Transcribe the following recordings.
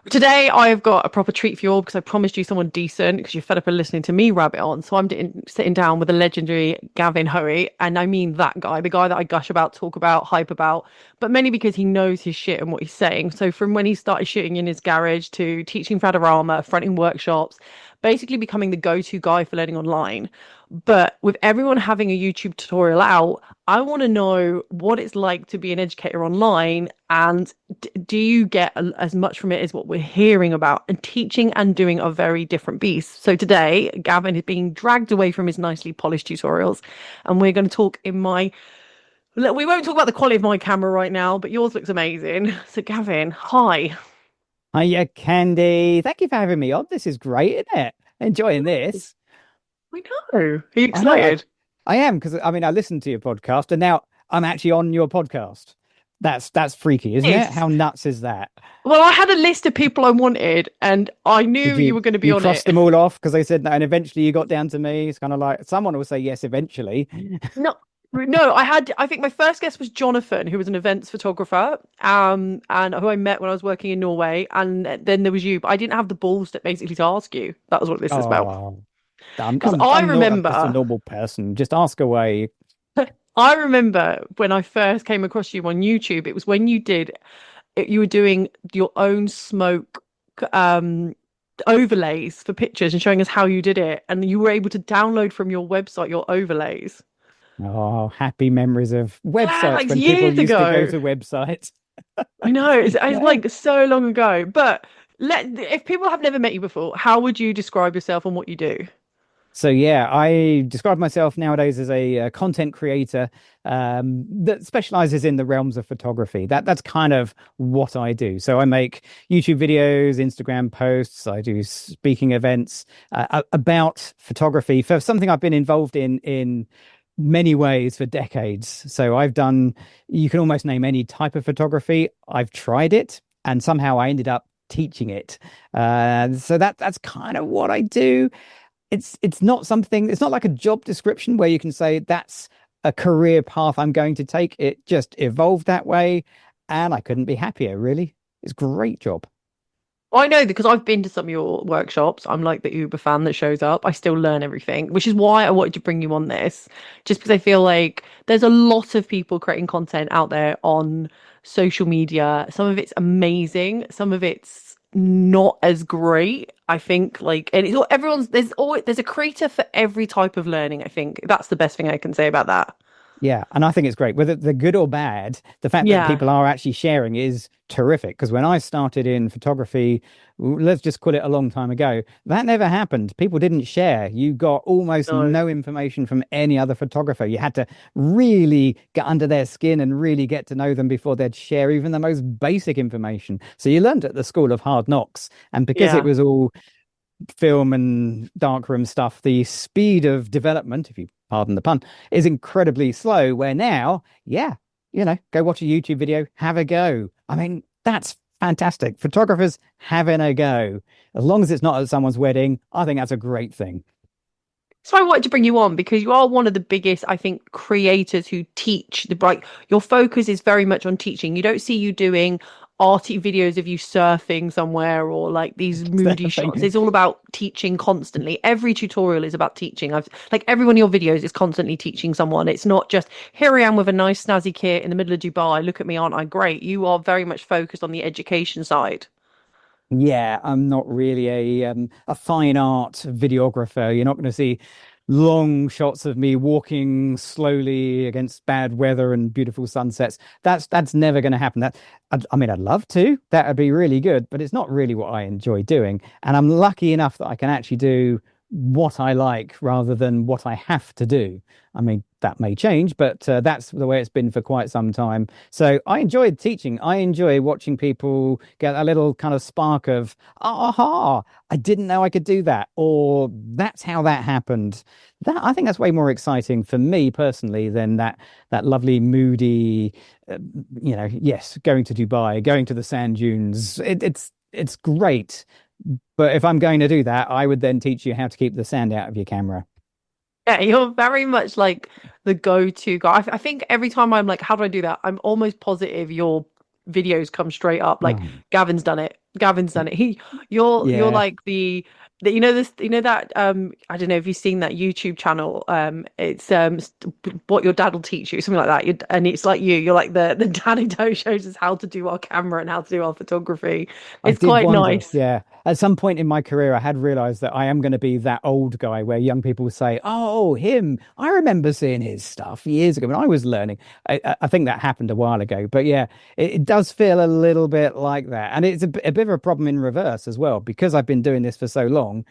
Today, I've got a proper treat for you all because I promised you someone decent because you're fed up of listening to me rabbit on. So sitting down with the legendary Gavin Hoey. And I mean that guy, the guy that I gush about, talk about, hype about, but mainly because he knows his shit and what he's saying. So from when he started shooting in his garage to teaching for Adorama, fronting workshops, basically becoming the go-to guy for learning online. But with everyone having a YouTube tutorial out, I want to know what it's like to be an educator online and do you get as much from it as what we're hearing about? And teaching and doing are very different beasts. So today, Gavin is being dragged away from his nicely polished tutorials, and we're going to talk in my. We won't talk about the quality of my camera right now, but yours looks amazing. So, Gavin, hi. Hiya, Khandie. Thank you for having me on. This is great, isn't it? Enjoying this. I know. Are you I know. excited? I am because I listened to your podcast and now I'm actually on your podcast. That's freaky, isn't it? Yes. How nuts is that? Well, I had a list of people I wanted, and I knew Did you you were going to be you on crossed it. them all off because they said that, and eventually you got down to me? It's kind of like someone will say yes eventually. No, no, I think my first guest was Jonathan, who was an events photographer, and who I met when I was working in Norway, and then there was you, but I didn't have the balls to basically to ask you. That was what this is about. Oh, I'm Because I'm I I'm not I'm just a remember, normal person. Just ask away. I remember when I first came across you on YouTube, it was when you were doing your own smoke um overlays for pictures and showing us how you did it, and you were able to download from your website your overlays. Oh, happy memories of Yeah, websites like when people years used to go ago. to websites. I know it's Yeah. like so long ago, but if people have never met you before, how would you describe yourself and what you do? So yeah, I describe myself nowadays as a content creator that specializes in the realms of photography. That's kind of what I do. So I make YouTube videos, Instagram posts. I do speaking events about photography for something I've been involved in many ways for decades. So I've done, you can almost name any type of photography. I've tried it, and somehow I ended up teaching it. So that's kind of what I do. It's not something, it's not like a job description where you can say that's a career path I'm going to take. It just evolved that way and I couldn't be happier, really. It's a great job. I know because I've been to some of your workshops. I'm like the Uber fan that shows up. I still learn everything, which is why I wanted to bring you on this, just because I feel like there's a lot of people creating content out there on social media. Some of it's amazing, some of it's not as great. I think and it's all everyone's there's a creator for every type of learning. I think that's the best thing I can say about that. Yeah, and I think it's great. Whether they're good or bad, the fact that Yeah. people are actually sharing is terrific. Because when I started in photography, let's just call it a long time ago, that never happened. People didn't share. You got almost No. no information from any other photographer. You had to really get under their skin and really get to know them before they'd share even the most basic information. So you learned at the school of hard knocks. And because it Yeah. was all film and darkroom stuff, the speed of development, if you pardon the pun, is incredibly slow. Where now, yeah, go watch a YouTube video, have a go. I mean, that's fantastic. Photographers having a go. As long as it's not at someone's wedding, I think that's a great thing. So I wanted to bring you on because you are one of the biggest, I think, creators who teach the bright. Your focus is very much on teaching. You don't see you doing arty videos of you surfing somewhere or like these moody shots. Thing. It's all about teaching constantly. Every tutorial is about teaching. I've like every one of your videos is constantly teaching someone. It's not just here I am with a nice snazzy kit in the middle of Dubai. Look at me, aren't I great? You are very much focused on the education side. Yeah, I'm not really a fine art videographer. You're not going to see long shots of me walking slowly against bad weather and beautiful sunsets. That's never going to happen. I mean, I'd love to. That would be really good, but it's not really what I enjoy doing. And I'm lucky enough that I can actually do what I like rather than what I have to do. I mean, that may change, but that's the way it's been for quite some time. So I enjoyed teaching. I enjoy watching people get a little kind of spark of, aha, I didn't know I could do that, or that's how that happened. I think that's way more exciting for me personally than that lovely moody, yes, going to Dubai, going to the sand dunes. It's great. But if I'm going to do that, I would then teach you how to keep the sand out of your camera. Yeah, you're very much like the go-to guy. I think every time I'm like, how do I do that? I'm almost positive you're videos come straight up. Like Oh, Gavin's done it. Gavin's done it. You're yeah. like the you know this you know that I don't know if you've seen that YouTube channel. It's what your dad will teach you, something like that. And it's like you're like the dad who shows us how to do our camera and how to do our photography. I It's did quite wonder, nice. yeah. At some point in my career, I had realized that I am going to be that old guy where young people say, "Oh, him! I remember seeing his stuff years ago when I was learning." I think that happened a while ago, but yeah, it does feel a little bit like that, and it's a bit of a problem in reverse as well because I've been doing this for so long.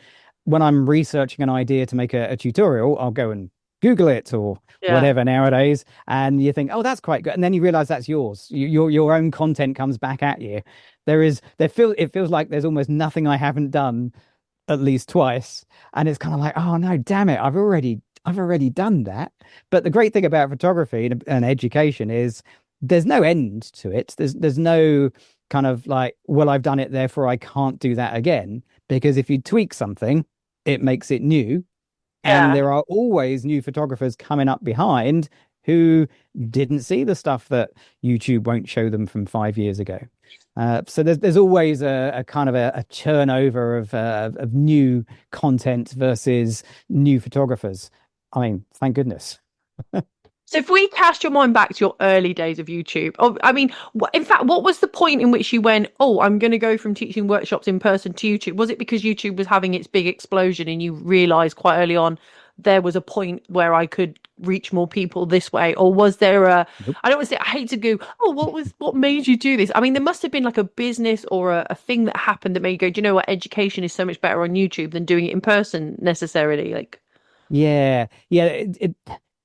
When I'm researching an idea to make a tutorial, I'll go and Google it or Yeah. whatever nowadays, and you think, "Oh, that's quite good," and then you realize that's yours. Your own content comes back at you. It feels like there's almost nothing I haven't done at least twice, and it's kind of like, oh no, damn it, I've already done that. But the great thing about photography and education is there's no end to it. There's no kind of like, well, I've done it, therefore I can't do that again. Because if you tweak something, it makes it new, and Yeah. there are always new photographers coming up behind who didn't see the stuff that YouTube won't show them from 5 years ago. So there's always a kind of a turnover of new content versus new photographers. I mean, thank goodness. So if we cast your mind back to your early days of YouTube, oh, I mean, in fact, what was the point in which you went, oh, I'm going to go from teaching workshops in person to YouTube? Was it because YouTube was having its big explosion and you realized quite early on there was a point where I could reach more people this way? Or was there Nope. I don't want to say, I hate to go, oh, what made you do this? I mean, there must have been like a business or a thing that happened that made you go, do you know what? Education is so much better on YouTube than doing it in person necessarily. Like, Yeah.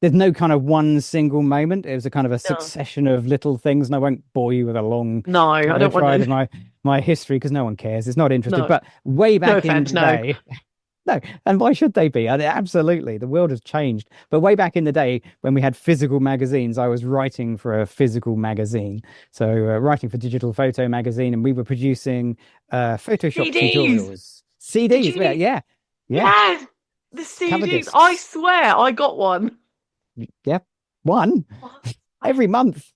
There's no kind of one single moment. It was a kind of a no, succession of little things, and I won't bore you with a long no, I don't want diatribe to. of my history because no one cares. It's not interested. No, But way no back in offense, the no. day, no, and why should they be? Absolutely, the world has changed. But way back in the day, when we had physical magazines, I was writing for a physical magazine. So writing for Digital Photo Magazine, and we were producing Photoshop CDs. tutorials, Did CDs. you need? Yeah, Yes, the cover CDs. I discs. swear, I got one. Yeah, one What? I every month.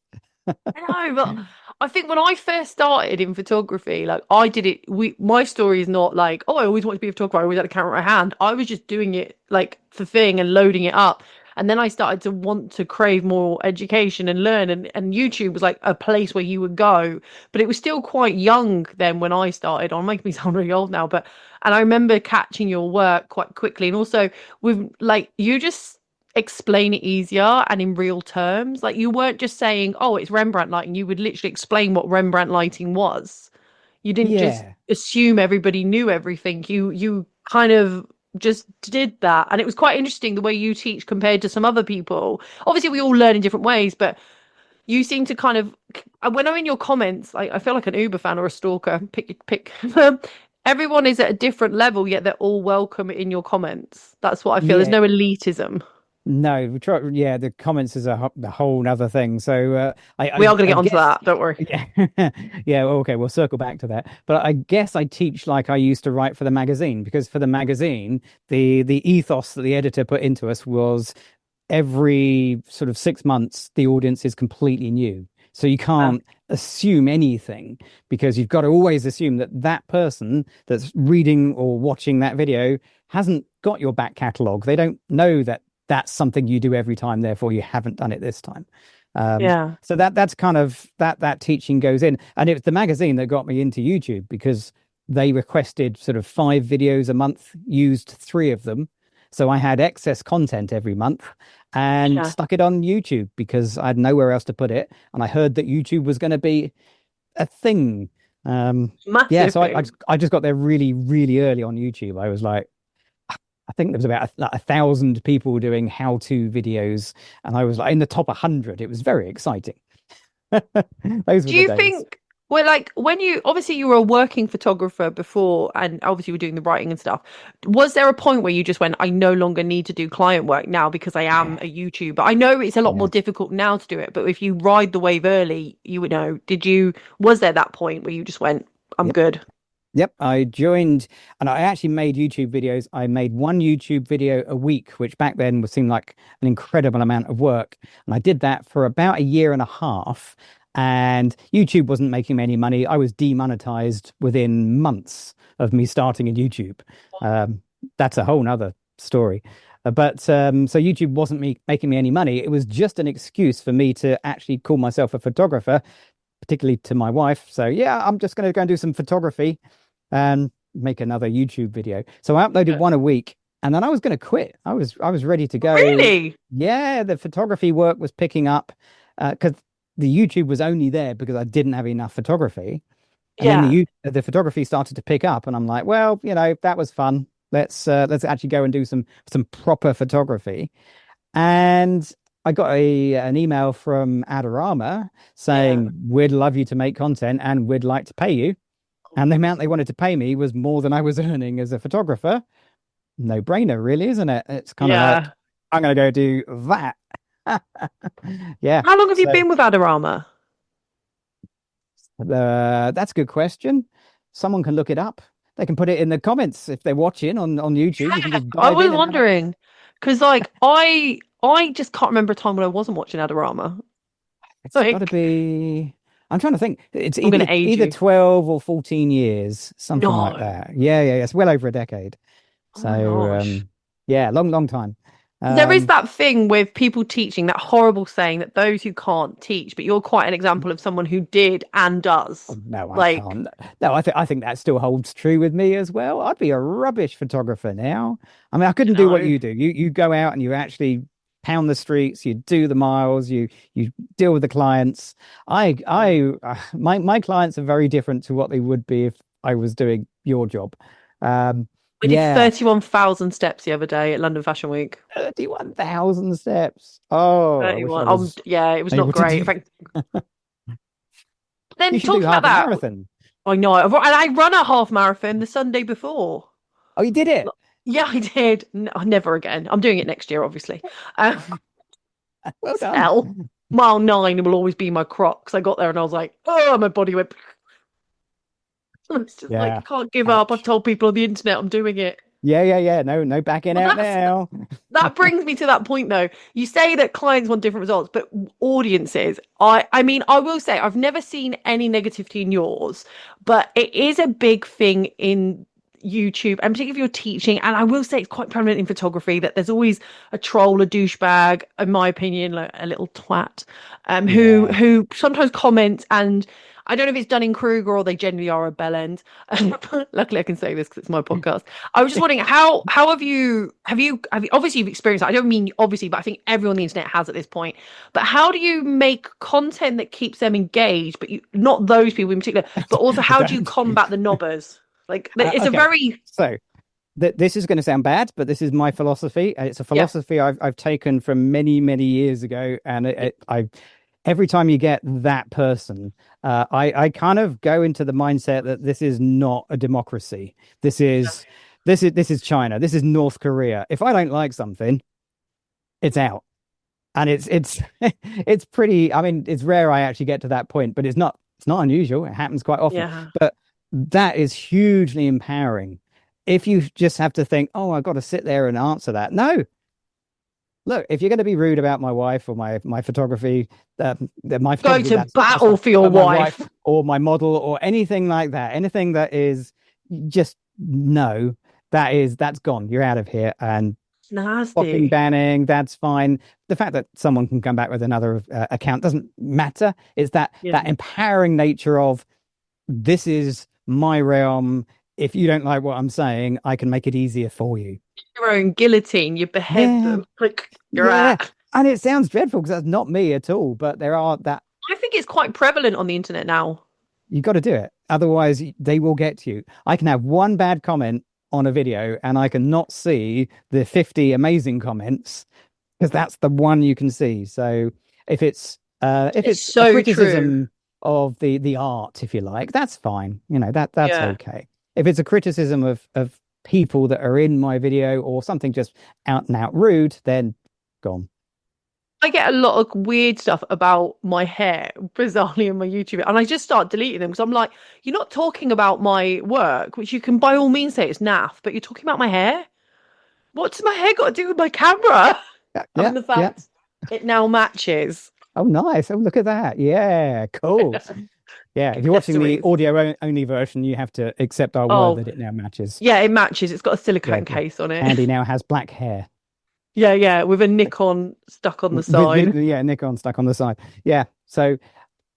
I know, but I think when I first started in photography, like I did it. My story is not like, oh, I always wanted to be a photographer. I always had a camera in my hand. I was just doing it like for thing and loading it up. And then I started to want to crave more education and learn. And YouTube was like a place where you would go. But it was still quite young then when I started. I'm making me sound really old now, but and I remember catching your work quite quickly. And also with like you just explain it easier and in real terms. Like you weren't just saying, oh, it's Rembrandt lighting. You would literally explain what Rembrandt lighting was. You didn't just Yeah, assume everybody knew everything. You kind of just did that. And it was quite interesting the way you teach compared to some other people. Obviously, we all learn in different ways, but you seem to kind of when I'm in your comments, I feel like an Uber fan or a stalker. Pick. Everyone is at a different level, yet they're all welcome in your comments. That's what I feel. There's yeah. no elitism. No, we try. Yeah, the comments is a whole other thing. So We are going to I get onto guess that. Don't worry. yeah, yeah. Well, okay, we'll circle back to that. But I guess I teach like I used to write for the magazine because for the magazine, the ethos that the editor put into us was every sort of 6 months the audience is completely new. So you Yeah. can't assume anything because you've got to always assume that that person that's reading or watching that video hasn't got your back catalogue. They don't know that that's something you do every time, therefore you haven't done it this time. Yeah. So that's kind of that teaching goes in. And it was the magazine that got me into YouTube because they requested sort of 5 videos a month, used 3 of them. So I had excess content every month and Yeah. stuck it on YouTube because I had nowhere else to put it. And I heard that YouTube was going to be a thing. Yeah, Massive so thing. I just got there really, really early on YouTube. I was like, I think there was about 1,000 people doing how-to videos, and I was like in the top 100. It was very exciting. Those were Do the you days. think, well, like when you obviously you were a working photographer before, and obviously you were doing the writing and stuff. Was there a point where you just went, I no longer need to do client work now because I am Yeah, a YouTuber? I know it's a lot yeah, more difficult now to do it, but if you ride the wave early, you would know. Was there that point where you just went, I'm yep, good? yep. I joined, and I actually made YouTube videos. I made one YouTube video a week, which back then seemed like an incredible amount of work, and I did that for about a year and a half. and YouTube wasn't making me any money. I was demonetized within months of me starting in YouTube. That's a whole nother story. So YouTube wasn't making me any money. It was just an excuse for me to actually call myself a photographer, particularly to my wife. So yeah, I'm just going to go and do some photography and make another YouTube video. So I uploaded one a week, and then I was going to quit. I was ready to go. Really? Yeah, the photography work was picking up because the YouTube was only there because I didn't have enough photography. And then the photography started to pick up, and I'm like, well, that was fun. Let's actually go and do some proper photography. And I got an email from Adorama saying, we'd love you to make content and we'd like to pay you. And the amount they wanted to pay me was more than I was earning as a photographer. No brainer, really, isn't it? It's kind of like, I'm going to go do that. Yeah. How long have you been with Adorama? That's a good question. Someone can look it up. They can put it in the comments if they're watching on YouTube. You can just I was wondering because, like, I just can't remember a time when I wasn't watching Adorama. It's got to be. I'm trying to think. It's I'm either 12 or 14 years, something like that. Yeah. It's well over a decade. So, yeah, long time. There is that thing with people teaching, that horrible saying that those who can't teach, but you're quite an example of someone who did and does. No, I can't. No, I think that still holds true with me as well. I'd be a rubbish photographer now. I mean, I couldn't do what you do. You go out and you actually pound the streets, you do the miles, you deal with the clients. My clients are very different to what they would be if I was doing your job. We did 31,000 steps the other day at London Fashion Week. 31,000 steps. Oh, 31. It was not great. Then you should do half a marathon. I know. And I run a half marathon the Sunday before. Oh, you did it? Yeah, I did. No, never again. I'm doing it next year, obviously. Well done. Mile 9 will always be my Crocs. I got there and I was like, oh, my body went. It's just like, I can't give up. I've told people on the internet I'm doing it. Yeah. No backing out now. That brings me to that point, though. You say that clients want different results, but audiences, I mean, I will say I've never seen any negativity in yours, but it is a big thing in YouTube, and particularly if you're teaching. And I will say it's quite prevalent in photography that there's always a troll, a douchebag, in my opinion, like a little twat, who sometimes comments, and I don't know if it's Dunning-Kruger or they generally are a bellend. Luckily, I can say this because it's my podcast. I was just wondering, how have you obviously you've experienced that. I don't mean obviously, but I think everyone on the internet has at this point. But how do you make content that keeps them engaged, but not those people in particular, but also how do you combat the knobbers? Like, it's a very... So this is going to sound bad, but this is my philosophy. It's a philosophy I've taken from many, many years ago. And every time you get that person, I kind of go into the mindset that this is not a democracy. This is China. This is North Korea. If I don't like something, it's out. And it's it's pretty, I mean, it's rare I actually get to that point, but it's not unusual. It happens quite often. Yeah. But that is hugely empowering. If you just have to think, oh, I've got to sit there and answer that. No. Look, if you're going to be rude about my wife or my photography, go to battle for your wife or my model or anything like that. Anything that is just no, that's gone. You're out of here. And nasty banning, that's fine. The fact that someone can come back with another account doesn't matter. It's that empowering nature of this is my realm. If you don't like what I'm saying, I can make it easier for you. Your own guillotine, you behead them. Like you're at. And it sounds dreadful because that's not me at all. But there are that. I think it's quite prevalent on the internet now. You got to do it. Otherwise, they will get to you. I can have one bad comment on a video and I can not see the 50 amazing comments because that's the one you can see. So if it's so a criticism true. of the art, if you like, that's fine. That's okay. If it's a criticism of people that are in my video or something just out and out rude, then gone. I get a lot of weird stuff about my hair, bizarrely, in my YouTube, and I just start deleting them because I'm like, you're not talking about my work, which you can by all means say it's naff, but you're talking about my hair. What's my hair got to do with my camera? And the fact it now matches. Oh, nice. Oh, look at that. Yeah, cool. Yeah, if you're watching the Accessories. audio only version, you have to accept our word Oh, that it now matches. yeah, it matches. It's got a Yeah, silicone case on it. Andy now has black hair Yeah, yeah, with a Nikon stuck on the with side. yeah, Nikon stuck on the side. Yeah, so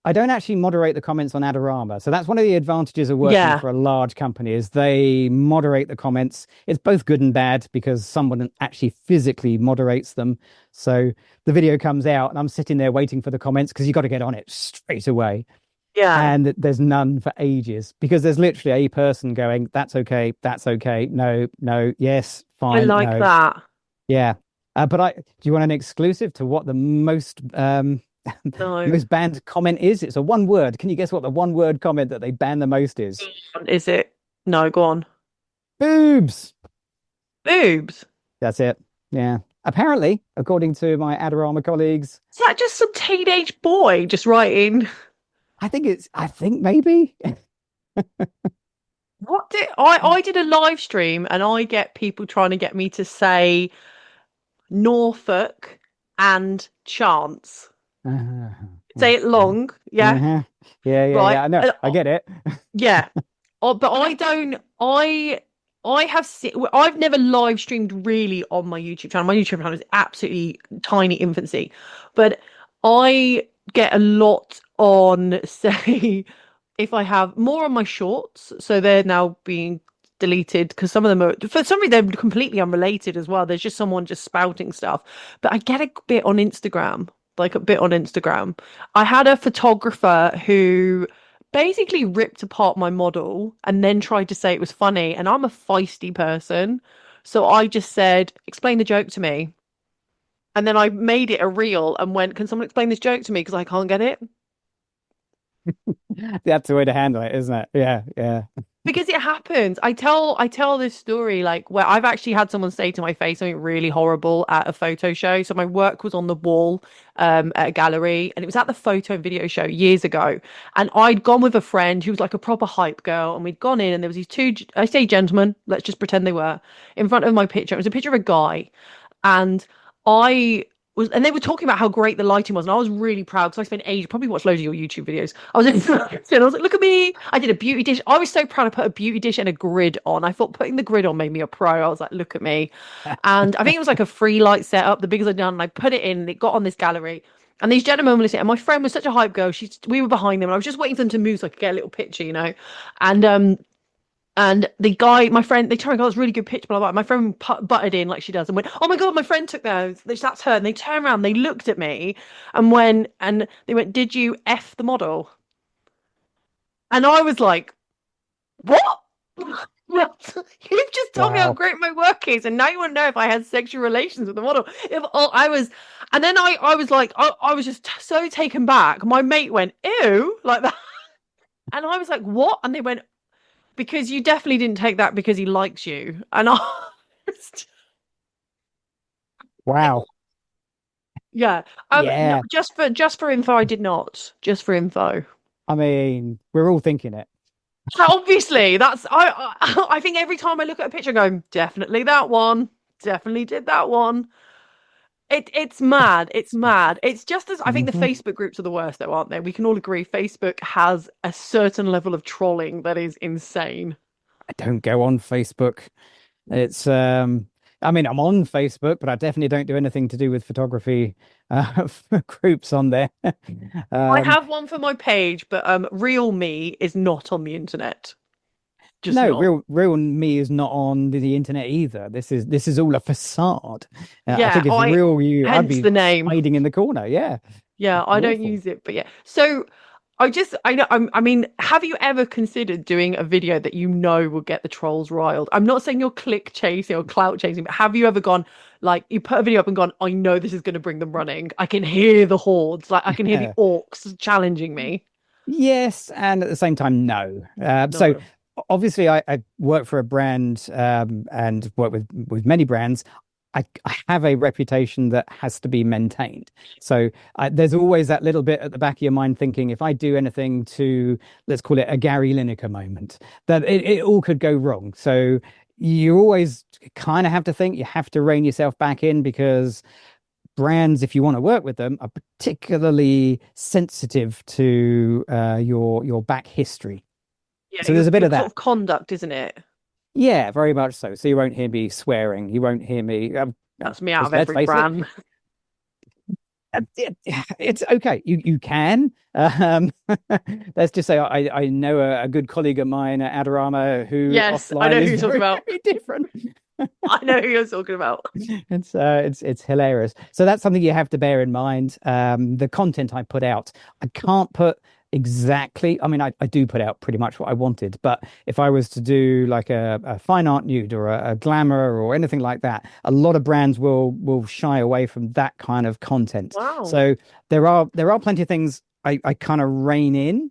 I don't actually moderate the comments on Adorama. So that's one of the advantages of working Yeah, for a large company is they moderate the comments. It's both good and bad because someone actually physically moderates them. So the video comes out and I'm sitting there waiting for the comments because you got to get on it straight away. yeah. And there's none for ages because there's literally a person going, that's okay, no, no, yes, I fine, like no, that. yeah. But do you want an exclusive to what the most No. most banned comment is? It's a one word. Can you guess what the one word comment that they ban the most is? Is it? No, go on. Boobs. Boobs. That's it. Yeah. Apparently, according to my Adorama colleagues, Is that just some teenage boy just writing? I think maybe. What did I did a live stream and I get people trying to get me to say Norfolk and chance. Uh, Say it long, yeah, uh-huh. right. Yeah. I know. I get it. Yeah. Oh, but I don't. I have. I've never live streamed really on my YouTube channel. My YouTube channel is absolutely tiny infancy, but I get a lot on, say, if I have more on my shorts, so they're now being deleted because some of them are for some reason they're completely unrelated as well. There's just someone just spouting stuff, but I get a bit on Instagram, like a bit on Instagram. I had a photographer who basically ripped apart my model and then tried to say it was funny. And I'm a feisty person. So I just said, explain the joke to me. And then I made it a reel and went, can someone explain this joke to me? Because I can't get it. That's the way to handle it, isn't it? Yeah, yeah. Because it happens. I tell this story like where I've actually had someone say to my face something really horrible at a photo show. So my work was on the wall at a gallery and it was at the photo and video show years ago. And I'd gone with a friend who was like a proper hype girl and we'd gone in and there was these two I say gentlemen, let's just pretend they were in front of my picture. It was a picture of a guy and I and they were talking about how great the lighting was, and I was really proud because I spent ages, probably watched loads of your YouTube videos. I was in and I was like, look at me. I did a beauty dish. I was so proud I put a beauty dish and a grid on. I thought putting the grid on made me a pro. I was like, look at me. And I think it was like a free light setup, the biggest I'd done, and I put it in and it got on this gallery. And these gentlemen were listening, and my friend was such a hype girl. We were behind them, and I was just waiting for them to move so I could get a little picture. And the guy, my friend, they turned around, it's a really good pitch, blah, blah, blah. My friend butted in like she does and went, oh my God, my friend took those. That's her. And they turned around, they looked at me and they went, did you F the model? And I was like, what? You've just told me how Wow. great my work is. And now you want to know if I had sexual relations with the model. If I was, and then I was like, I was just so taken back. My mate went, ew, like that. And I was like, what? And they went, because you definitely didn't take that because he likes you. And I Wow. yeah. No, Yeah. just for info, I did not. Just for info. I mean, we're all thinking it. Obviously, that's I think every time I look at a picture, I go, definitely that one. Definitely did that one. It's mad. It's mad. It's just as I think the Mhm. Facebook groups are the worst, though, aren't they? We can all agree Facebook has a certain level of trolling that is insane. I don't go on Facebook. It's I mean, I'm on Facebook, but I definitely don't do anything to do with photography groups on there. I Um, have one for my page, but real me is not on the internet. Just no, not. real me is not on the internet either. This is all a facade. I Yeah, think if real you, I'd hence be the name. hiding in the corner. Yeah, Yeah, I don't awful. use it, but yeah. So I know I mean, have you ever considered doing a video that you know will get the trolls riled? I'm not saying you're click chasing or clout chasing, but have you ever gone like you put a video up and gone, I know this is going to bring them running. I can hear the hordes, like I can hear the orcs challenging me. Yes, and at the same time, no. So No. obviously, I work for a brand and work with many brands. I have a reputation that has to be maintained. So there's always that little bit at the back of your mind thinking, if I do anything to, let's call it a Gary Lineker moment, that it all could go wrong. So you always kind of have to think, you have to rein yourself back in because brands, if you want to work with them, are particularly sensitive to your back history. Yeah, So there's a bit your of code that. of conduct, isn't it? Yeah, very much so. So you won't hear me swearing. You won't hear me. That's me out of Let's every face it, brand. it's okay. You can. Let's just say I know a good colleague of mine at Adorama who Yes, I offline know who is you're talking very, about. very different. I know who you're talking about. It's hilarious. So that's something you have to bear in mind. The content I put out, I can't put exactly. I mean, I do put out pretty much what I wanted, but if I was to do like a fine art nude or a glamour or anything like that, a lot of brands will shy away from that kind of content. Wow. So there are plenty of things I kind of rein in,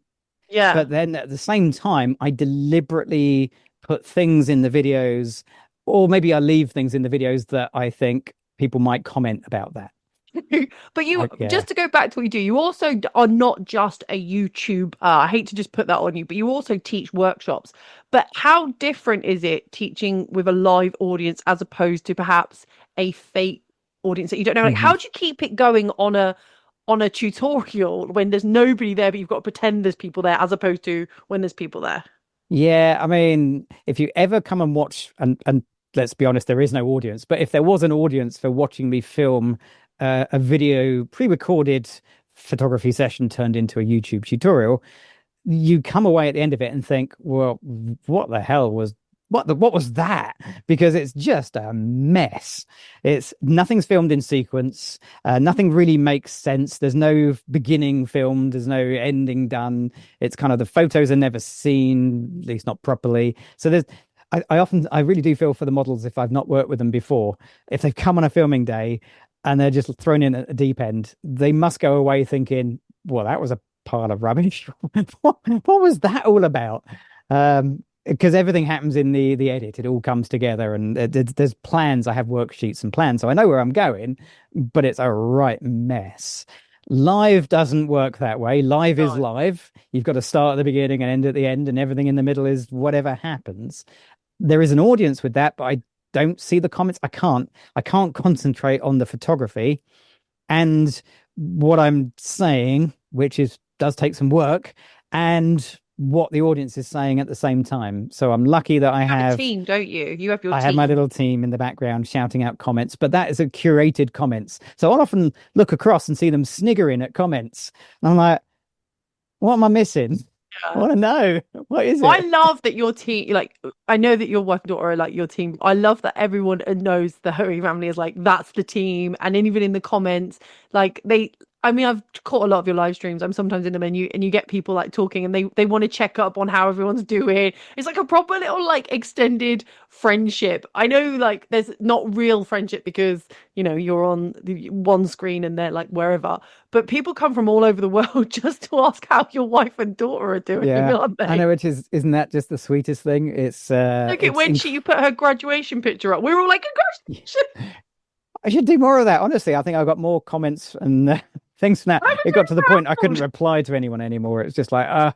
Yeah. but then at the same time, I deliberately put things in the videos, or maybe I leave things in the videos that I think people might comment about that. But you, Yeah. just to go back to what you do, you also are not just a YouTube. I hate to just put that on you, but you also teach workshops. But how different is it teaching with a live audience as opposed to perhaps a fake audience that you don't know? Like, Mhm. how do you keep it going on a tutorial when there's nobody there, but you've got to pretend there's people there, as opposed to when there's people there? Yeah, I mean, if you ever come and watch, and let's be honest, there is no audience, but if there was an audience for watching me film a video pre-recorded photography session turned into a YouTube tutorial, you come away at the end of it and think, well, what the hell was what was that? Because it's just a mess. It's nothing's filmed in sequence. Nothing really makes sense. There's no beginning filmed. There's no ending done. It's kind of the photos are never seen, at least not properly. So there's I really do feel for the models if I've not worked with them before. If they've come on a filming day and they're just thrown in at a deep end, they must go away thinking, well, that was a pile of rubbish. What was that all about? Because everything happens in the edit. It all comes together, and there's plans. I have worksheets and plans, so I know where I'm going, but it's a right mess. Live doesn't work that way. Live is No. live. You've got to start at the beginning and end at the end, and everything in the middle is whatever happens. There is an audience with that, but I don't see the comments. I can't concentrate on the photography and what I'm saying, which does take some work, and what the audience is saying at the same time. So I'm lucky that You have a team, don't you? You have your I have my team. little team in the background shouting out comments, but that is a curated comments. So I'll often look across and see them sniggering at comments. And I'm like, what am I missing? I Yeah. want to know. What is I it? love that your team, like, I know that your wife and daughter are like your team. I love that everyone knows the Hoey family is like, that's the team. And then even in the comments, like, I mean, I've caught a lot of your live streams. I'm sometimes in them and you get people like talking and they want to check up on how everyone's doing. It's like a proper little, like, extended friendship. I know, like, there's not real friendship because, you're on the one screen and they're like wherever. But people come from all over the world just to ask how your wife and daughter are doing, Yeah, aren't I they? know, which isn't that just the sweetest thing? Look at when you put her graduation picture up. We were all like, congratulations. I should do more of that. Honestly, I think I got more comments and things now. I'm It got to the point I couldn't proud. reply to anyone anymore. It's just like,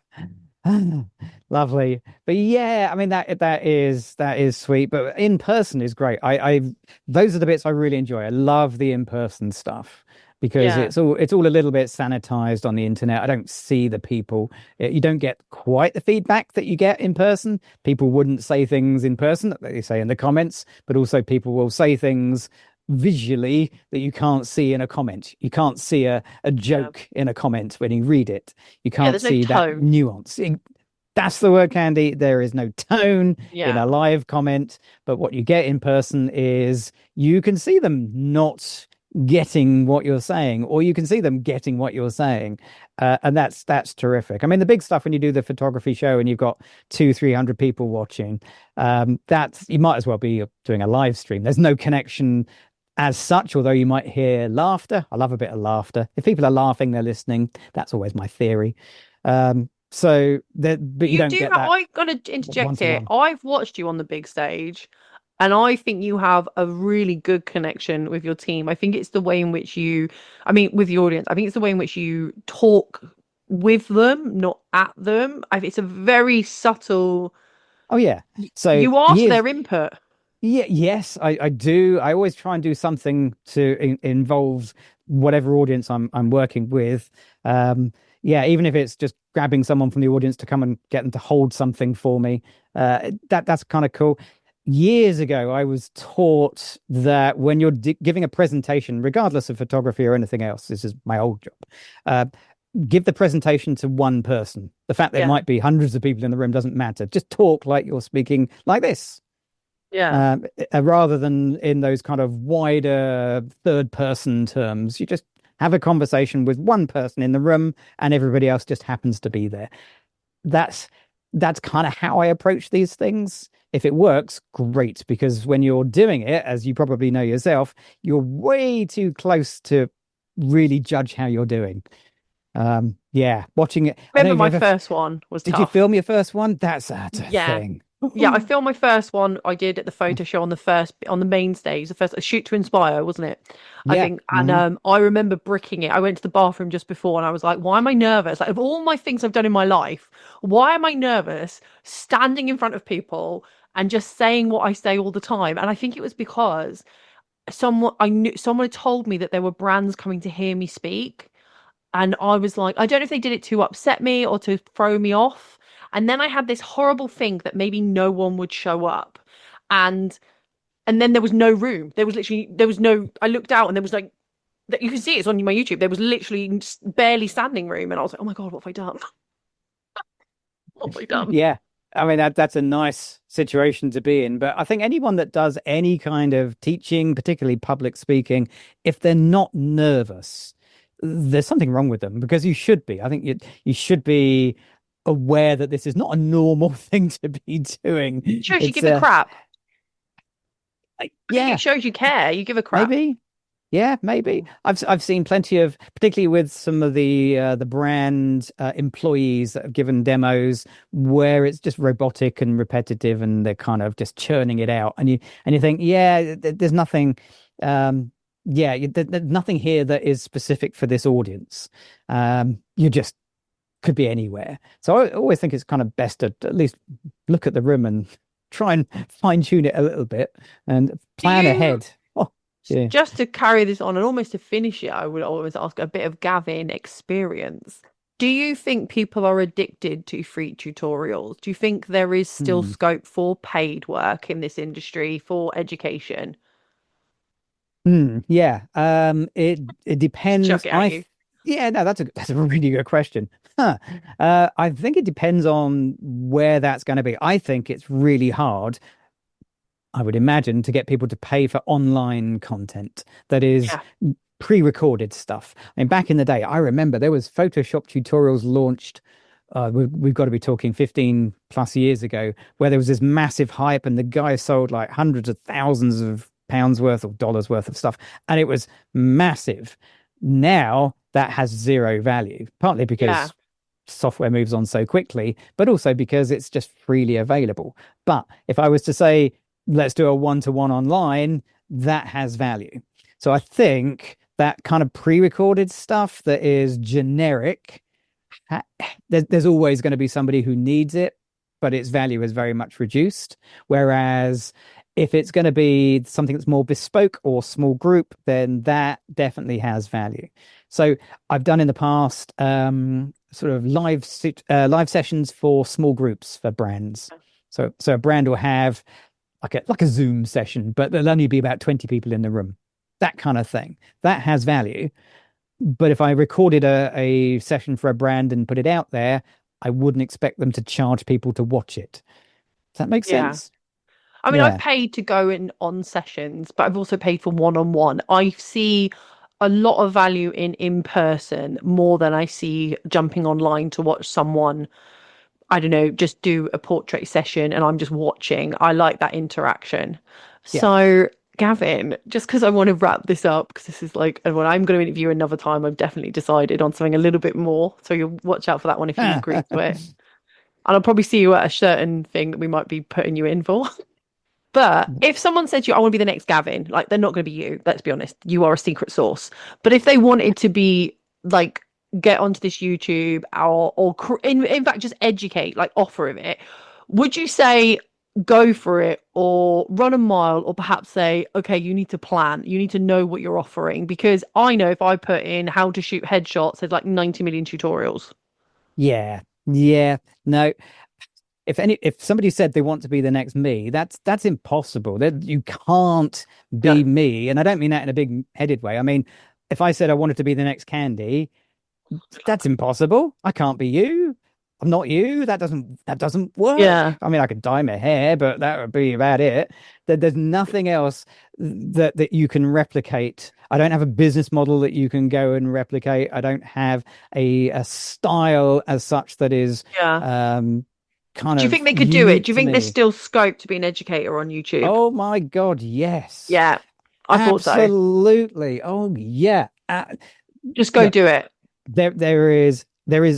lovely. But yeah, I mean that is sweet. But in person is great. I those are the bits I really enjoy. I love the in-person stuff because Yeah, it's all a little bit sanitized on the internet. I don't see the people. You don't get quite the feedback that you get in person. People wouldn't say things in person that they say in the comments, but also people will say things visually that you can't see in a comment. You can't see a yeah, joke in a comment when you read it. You yeah. can't There's no see that tone. nuance. That's the word, Khandie. There is no tone in Yeah, a live comment, but what you get in person is you can see them not getting what you're saying, or you can see them getting what you're saying, and that's terrific. I mean, the big stuff when you do the photography show and you've got 200-300 people watching, that's you might as well be doing a live stream. There's no connection as such, although you might hear laughter. I love a bit of laughter. If people are laughing, they're listening. That's always my theory. So that, but you you don't do get have. that I gotta interject here. one-to-one. I've watched you on the big stage, and I think you have a really good connection with your team. I think it's the way in which I mean, with the audience. I think it's the way in which you talk with them, not at them. It's a very subtle. Oh yeah. So You ask years their input. Yeah, yes, I do. I always try and do something to involve whatever audience I'm working with. Yeah, even if it's just grabbing someone from the audience to come and get them to hold something for me. That's kind of cool. Years ago, I was taught that when you're giving a presentation, regardless of photography or anything else, this is my old job. Uh, Give the presentation to one person. The fact there Yeah. might be hundreds of people in the room doesn't matter. Just talk like you're speaking like this, Yeah. rather than in those kind of wider third person terms. You just have a conversation with one person in the room and everybody else just happens to be there. That's that's kind of how I approach these things. If it works, great, because when you're doing it, as you probably know yourself, you're way too close to really judge how you're doing. Yeah, watching it. I don't know Remember if you my ever first one was did you tough. film your first one? That's a Yeah. thing. Yeah, I filmed my first one I did at the photo show on the main stage, the first a shoot to inspire, wasn't it? I Yeah. think, and I remember bricking it. I went to the bathroom just before and I was like, why am I nervous? Like of all my things I've done in my life, why am I nervous standing in front of people and just saying what I say all the time? And I think it was because someone had told me that there were brands coming to hear me speak. And I was like, I don't know if they did it to upset me or to throw me off. And then I had this horrible think that maybe no one would show up. And and then there was no room. There was no I looked out and there was like that you can see it's on my YouTube. There was literally barely standing room. And I was like, oh my God, what have I done? What have I done? Yeah. I mean that's a nice situation to be in, but I think anyone that does any kind of teaching, particularly public speaking, if they're not nervous, there's something wrong with them because you should be. I think you should be aware that this is not a normal thing to be doing. It shows you It's give a crap. I think yeah, it shows you care. You give a crap. maybe. Yeah, maybe. I've seen plenty of, particularly with some of the brand employees that have given demos where it's just robotic and repetitive, and they're kind of just churning it out, and you think, yeah, there's nothing, yeah, there's nothing here that is specific for this audience. You just could be anywhere. So I always think it's kind of best to at least look at the room and try and fine tune it a little bit and Do plan you ahead. Oh, yeah. Just to carry this on and almost to finish it, I would always ask a bit of Gavin experience. Do you think people are addicted to free tutorials? Do you think there is still Hmm. scope for paid work in this industry for education? Yeah. It Just depends. chuck it at you. Yeah, no, that's a really good question. Huh. I think it depends on where that's going to be. I think it's really hard, I would imagine, to get people to pay for online content that is Yeah. pre-recorded stuff. I mean, back in the day, I remember there was Photoshop tutorials launched. We've got to be talking 15 plus years ago, where there was this massive hype, and the guy sold like hundreds of thousands of pounds worth or dollars worth of stuff, and it was massive. Now that has zero value, partly Yeah. because software moves on so quickly, but also because it's just freely available. But if I was to say, let's do a one-to-one online, that has value. So I think that kind of pre-recorded stuff that is generic, there's always going to be somebody who needs it, but its value is very much reduced. Whereas if it's going to be something that's more bespoke or small group, then that definitely has value. So I've done in the past sort of live sessions for small groups for brands. So a brand will have like a Zoom session, but there'll only be about 20 people in the room. That kind of thing. That has value. But if I recorded a session for a brand and put it out there, I wouldn't expect them to charge people to watch it. Does that make Yeah. sense? I mean, I've Yeah. paid to go in on sessions, but I've also paid for one-on-one. I see a lot of value in person more than I see jumping online to watch someone, I don't know, just do a portrait session and I'm just watching. I like that interaction. Yeah. So, Gavin, just because I want to wrap this up, because this is like, and when I'm going to interview another time, I've definitely decided on something a little bit more. So you'll watch out for that one if you agree to it. And I'll probably see you at a certain thing that we might be putting you in for. But if someone said to you, I want to be the next Gavin, like they're not going to be you. Let's be honest. You are a secret source. But if they wanted to be like, get onto this YouTube or in fact, just educate, like offer of it, would you say go for it or run a mile or perhaps say, okay, you need to plan. You need to know what you're offering because I know if I put in how to shoot headshots, there's like 90 million tutorials. Yeah. Yeah. No. If somebody said they want to be the next me, that's impossible. That you can't be No. me. And I don't mean that in a big headed way. I mean, if I said I wanted to be the next Khandie, that's impossible. I can't be you. I'm not you. That doesn't work. Yeah. I mean, I could dye my hair, but that would be about it. There's nothing else that you can replicate. I don't have a business model that you can go and replicate. I don't have a style as such that is Yeah. kind Do you of think they could do it? unique Do you to think there's me. still scope to be an educator on YouTube? Oh my God, yes. Yeah, I thought so. Absolutely. Oh yeah. Just go Look, do it. there is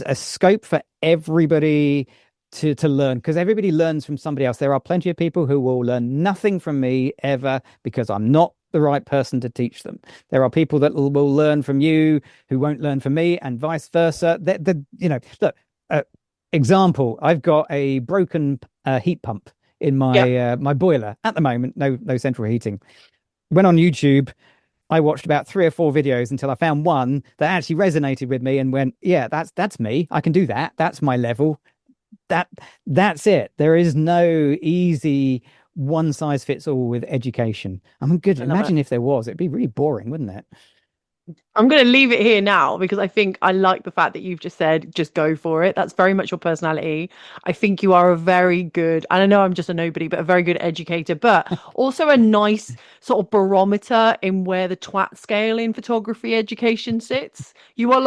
a scope for everybody to learn because everybody learns from somebody else. There are plenty of people who will learn nothing from me ever because I'm not the right person to teach them. There are people that will learn from you who won't learn from me, and vice versa. Look, uh, example, I've got a broken heat pump in Yeah. my boiler at the moment. No central heating. Went on YouTube. I watched about 3 or 4 videos until I found one that actually resonated with me and went, yeah, that's me. I can do that. That's my level. That that's it. There is no easy one size fits all with education. I mean, good. I love it. Imagine if there was. It'd be really boring, wouldn't it? I'm going to leave it here now because I think I like the fact that you've just said, just go for it. That's very much your personality. I think you are a very good, and I know I'm just a nobody, but a very good educator, but also a nice sort of barometer in where the twat scale in photography education sits. You are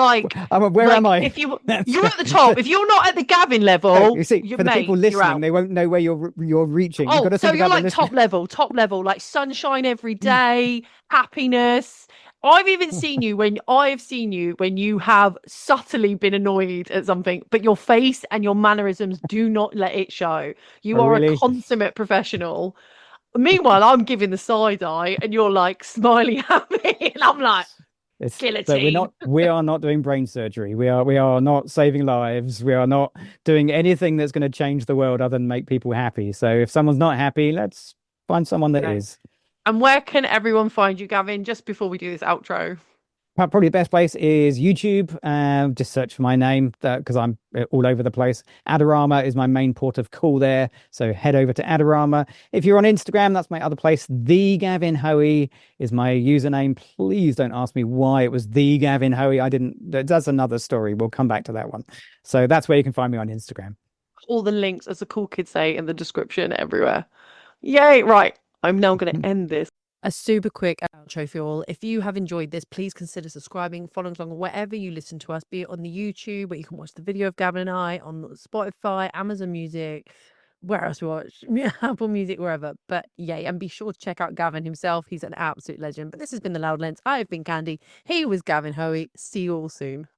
Where am I? if you That's you're at the top, if you're not at the Gavin level, you see, you for the people mate, you're listening, out. they won't know where you're reaching. You've got Oh, to so think you're about the like listener. top level, like sunshine every day, happiness. I have seen you when you have subtly been annoyed at something, but your face and your mannerisms do not let it show. Oh, You are a really? consummate professional. Meanwhile, I'm giving the side eye and you're like smiling at me, and I'm like, But guillotine. we are not doing brain surgery. We are not saving lives. We are not doing anything that's going to change the world other than make people happy. So if someone's not happy, let's find someone that Okay. is. And where can everyone find you, Gavin, just before we do this outro? Probably the best place is YouTube. Just search for my name because I'm all over the place. Adorama is my main port of call there. So head over to Adorama. If you're on Instagram, that's my other place. The Gavin Hoey is my username. Please don't ask me why it was the Gavin Hoey. I didn't. That's another story. We'll come back to that one. So that's where you can find me on Instagram. All the links, as the cool kids say, in the description everywhere. Yay, right. I'm now going to end this. A super quick outro for you all. If you have enjoyed this, please consider subscribing, following along wherever you listen to us, be it on the YouTube, where you can watch the video of Gavin and I, on Spotify, Amazon Music, where else we watch, Apple Music, wherever. But yay, and be sure to check out Gavin himself. He's an absolute legend. But this has been The Loud Lens. I have been Khandie. He was Gavin Hoey. See you all soon.